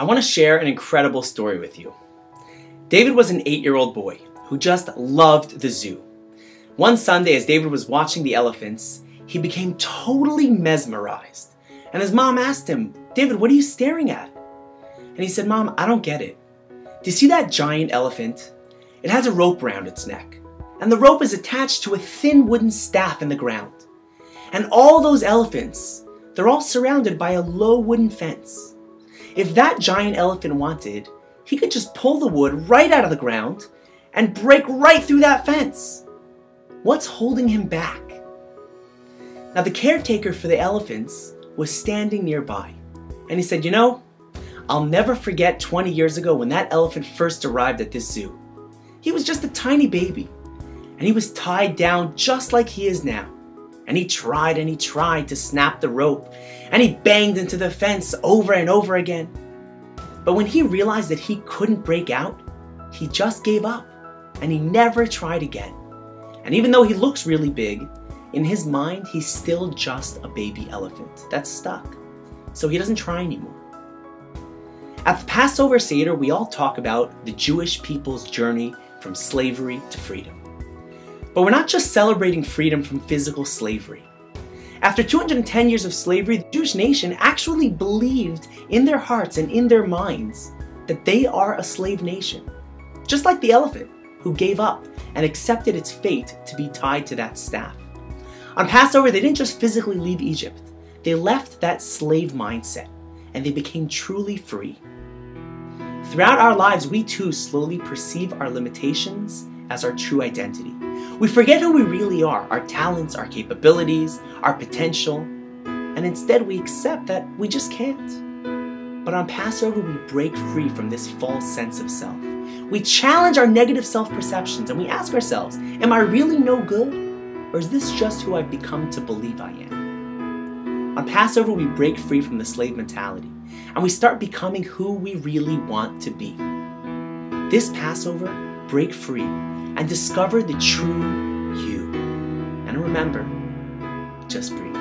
I want to share an incredible story with you. David was an 8-year-old boy who just loved the zoo. One Sunday, as David was watching the elephants, he became totally mesmerized. And his mom asked him, "David, what are you staring at?" And he said, "Mom, I don't get it. Do you see that giant elephant? It has a rope around its neck, and the rope is attached to a thin wooden staff in the ground. And all those elephants, they're all surrounded by a low wooden fence. If that giant elephant wanted, he could just pull the wood right out of the ground and break right through that fence. What's holding him back?" Now the caretaker for the elephants was standing nearby, and he said, "You know, I'll never forget 20 years ago when that elephant first arrived at this zoo. He was just a tiny baby, and he was tied down just like he is now. And he tried to snap the rope, and he banged into the fence over and over again. But when he realized that he couldn't break out, he just gave up, and he never tried again. And even though he looks really big, in his mind, he's still just a baby elephant that's stuck. So he doesn't try anymore." At the Passover Seder, we all talk about the Jewish people's journey from slavery to freedom. But we're not just celebrating freedom from physical slavery. After 210 years of slavery, the Jewish nation actually believed in their hearts and in their minds that they are a slave nation. Just like the elephant, who gave up and accepted its fate to be tied to that staff. On Passover, they didn't just physically leave Egypt. They left that slave mindset, and they became truly free. Throughout our lives, we too slowly perceive our limitations as our true identity. We forget who we really are, our talents, our capabilities, our potential, and instead we accept that we just can't. But on Passover, we break free from this false sense of self. We challenge our negative self-perceptions and we ask ourselves, am I really no good? Or is this just who I've become to believe I am? On Passover, we break free from the slave mentality and we start becoming who we really want to be. This Passover, break free and discover the true you. And remember, just breathe.